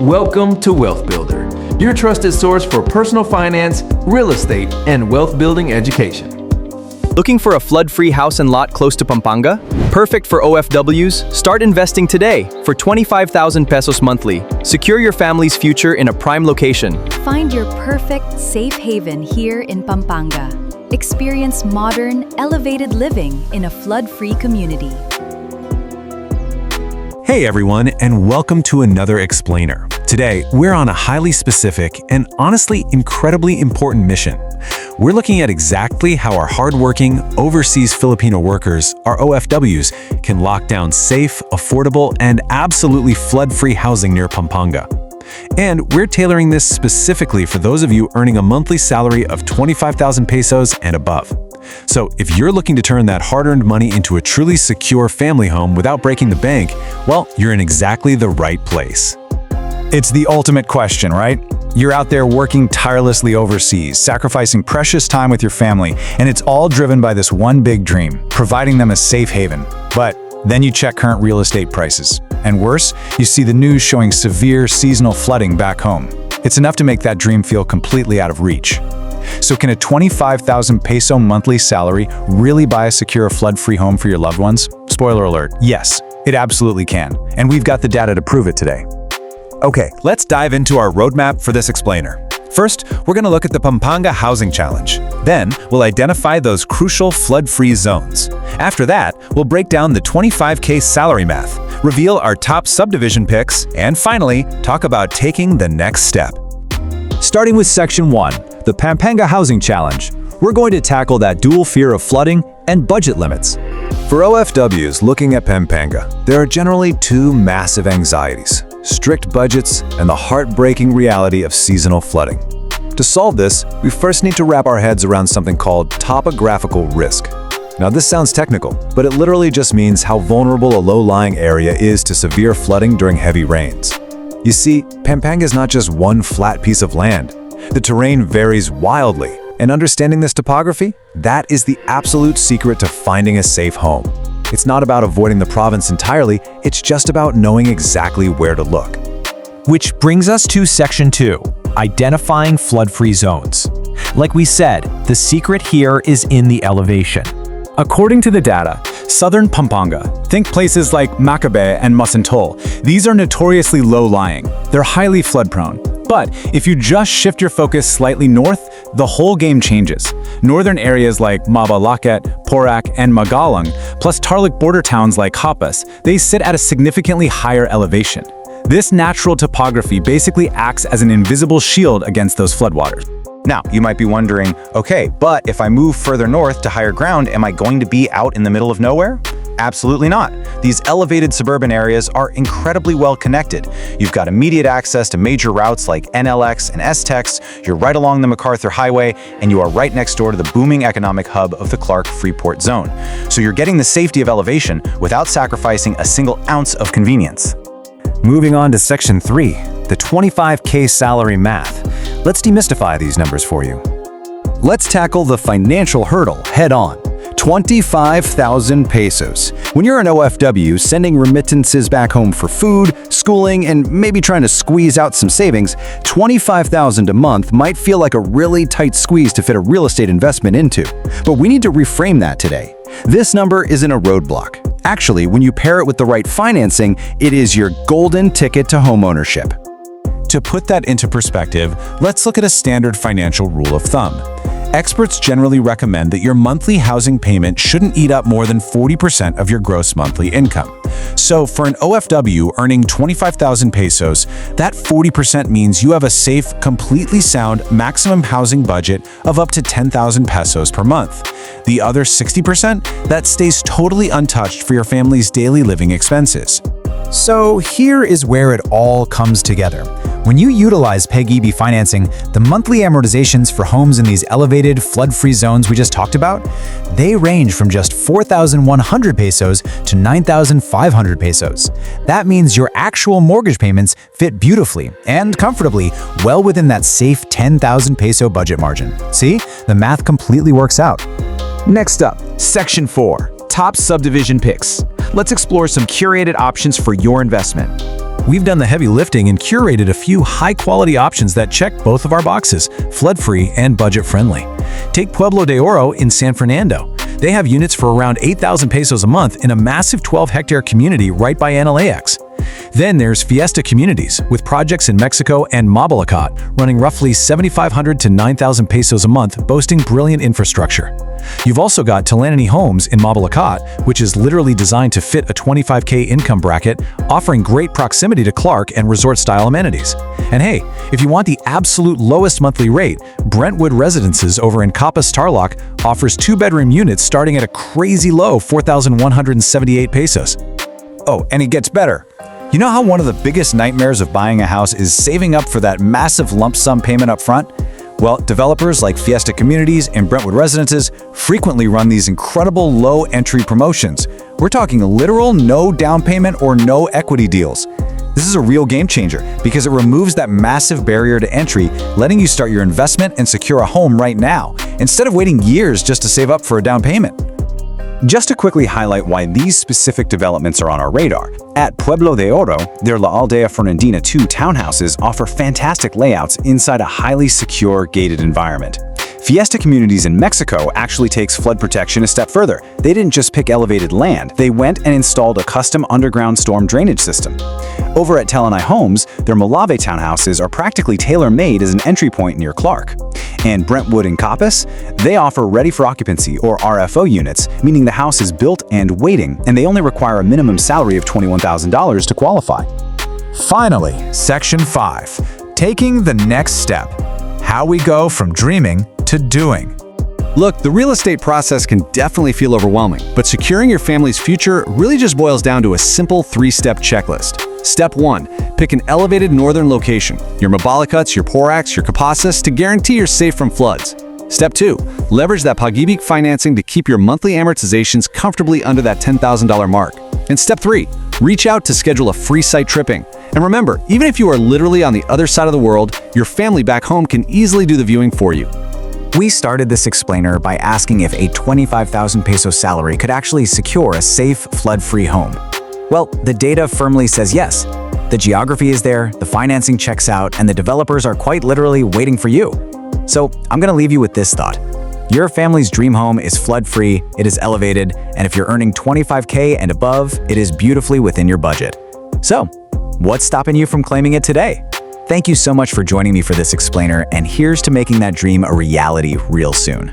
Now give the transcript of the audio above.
Welcome to Wealth Builder, your trusted source for personal finance, real estate, and wealth building education. Looking for a flood-free house and lot close to Pampanga? Perfect for OFWs? Start investing today for 25,000 pesos monthly. Secure your family's future in a prime location. Find your perfect safe haven here in Pampanga. Experience modern, elevated living in a flood-free community. Hey everyone, and welcome to another Explainer. Today, we're on a highly specific and honestly incredibly important mission. We're looking at exactly how our hardworking, overseas Filipino workers, our OFWs, can lock down safe, affordable, and absolutely flood-free housing near Pampanga. And we're tailoring this specifically for those of you earning a monthly salary of 25,000 pesos and above. So if you're looking to turn that hard-earned money into a truly secure family home without breaking the bank, well, you're in exactly the right place. It's the ultimate question, right? You're out there working tirelessly overseas, sacrificing precious time with your family, and it's all driven by this one big dream, providing them a safe haven. But then you check current real estate prices. And worse, you see the news showing severe seasonal flooding back home. It's enough to make that dream feel completely out of reach. So can a 25,000 peso monthly salary really buy a secure flood-free home for your loved ones? Spoiler alert, yes, it absolutely can. And we've got the data to prove it today. Okay, let's dive into our roadmap for this explainer. First, we're going to look at the Pampanga Housing Challenge. Then, we'll identify those crucial flood-free zones. After that, we'll break down the 25k salary math, reveal our top subdivision picks, and finally, talk about taking the next step. Starting with Section 1, the Pampanga Housing Challenge, we're going to tackle that dual fear of flooding and budget limits. For OFWs looking at Pampanga, there are generally two massive anxieties: strict budgets and the heartbreaking reality of seasonal flooding. To solve this, we first need to wrap our heads around something called topographical risk. Now this sounds technical, but it literally just means how vulnerable a low-lying area is to severe flooding during heavy rains. You see, Pampanga is not just one flat piece of land. The terrain varies wildly, and understanding this topography, that is the absolute secret to finding a safe home. It's not about avoiding the province entirely, it's just about knowing exactly where to look. Which brings us to Section 2, identifying flood-free zones. Like we said, the secret here is in the elevation. According to the data, southern Pampanga, think places like Macabe and Masantol, these are notoriously low-lying. They're highly flood-prone. But if you just shift your focus slightly north, the whole game changes. Northern areas like Mabalacat, Porac, and Magalang, plus Tarlac border towns like Hapas, they sit at a significantly higher elevation. This natural topography basically acts as an invisible shield against those floodwaters. Now, you might be wondering, okay, but if I move further north to higher ground, am I going to be out in the middle of nowhere? Absolutely not. These elevated suburban areas are incredibly well connected. You've got immediate access to major routes like NLX and STEX, you're right along the MacArthur Highway, and you are right next door to the booming economic hub of the Clark-Freeport zone. So you're getting the safety of elevation without sacrificing a single ounce of convenience. Moving on to Section 3, the 25k salary math. Let's demystify these numbers for you. Let's tackle the financial hurdle head-on. 25,000 pesos. When you're an OFW sending remittances back home for food, schooling, and maybe trying to squeeze out some savings, 25,000 a month might feel like a really tight squeeze to fit a real estate investment into. But we need to reframe that today. This number isn't a roadblock. Actually, when you pair it with the right financing, it is your golden ticket to homeownership. To put that into perspective, let's look at a standard financial rule of thumb. Experts generally recommend that your monthly housing payment shouldn't eat up more than 40% of your gross monthly income. So for an OFW earning 25,000 pesos, that 40% means you have a safe, completely sound maximum housing budget of up to 10,000 pesos per month. The other 60%, that stays totally untouched for your family's daily living expenses. So here is where it all comes together. When you utilize PEG-EB financing, the monthly amortizations for homes in these elevated, flood-free zones we just talked about, they range from just 4,100 pesos to 9,500 pesos. That means your actual mortgage payments fit beautifully and comfortably well within that safe 10,000 peso budget margin. See? The math completely works out. Next up, Section 4, Top Subdivision Picks. Let's explore some curated options for your investment. We've done the heavy lifting and curated a few high-quality options that check both of our boxes, flood-free and budget-friendly. Take Pueblo de Oro in San Fernando. They have units for around 8,000 pesos a month in a massive 12-hectare community right by NLAX. Then there's Fiesta Communities, with projects in Mexico and Mabalacat, running roughly 7,500 to 9,000 pesos a month, boasting brilliant infrastructure. You've also got Talanani Homes in Mabalacat, which is literally designed to fit a 25k income bracket, offering great proximity to Clark and resort-style amenities. And hey, if you want the absolute lowest monthly rate, Brentwood Residences over in Capas Tarlac offers 2-bedroom units starting at a crazy low 4,178 pesos. Oh, and it gets better. You know how one of the biggest nightmares of buying a house is saving up for that massive lump sum payment up front? Well, developers like Fiesta Communities and Brentwood Residences frequently run these incredible low entry promotions. We're talking literal no down payment or no equity deals. This is a real game changer because it removes that massive barrier to entry, letting you start your investment and secure a home right now, instead of waiting years just to save up for a down payment. Just to quickly highlight why these specific developments are on our radar, at Pueblo de Oro, their La Aldea Fernandina 2 townhouses offer fantastic layouts inside a highly secure, gated environment. Fiesta Communities in Mexico actually takes flood protection a step further. They didn't just pick elevated land, they went and installed a custom underground storm drainage system. Over at Talanai Homes, their Malave townhouses are practically tailor-made as an entry point near Clark. And Brentwood and Capas, they offer ready-for-occupancy or RFO units, meaning the house is built and waiting, and they only require a minimum salary of $21,000 to qualify. Finally, Section 5. Taking the next step. How we go from dreaming to doing. Look, the real estate process can definitely feel overwhelming, but securing your family's future really just boils down to a simple 3-step checklist. Step 1. Pick an elevated northern location, your Mabalacats, your Poracs, your Capasas, to guarantee you're safe from floods. Step 2. Leverage that Pag-ibig financing to keep your monthly amortizations comfortably under that $10,000 mark. And Step 3. Reach out to schedule a free site tripping. And remember, even if you are literally on the other side of the world, your family back home can easily do the viewing for you. We started this explainer by asking if a 25,000 peso salary could actually secure a safe, flood-free home. Well, the data firmly says yes. The geography is there, the financing checks out, and the developers are quite literally waiting for you. So I'm going to leave you with this thought. Your family's dream home is flood-free, it is elevated, and if you're earning 25k and above, it is beautifully within your budget. So, what's stopping you from claiming it today? Thank you so much for joining me for this explainer, and here's to making that dream a reality real soon.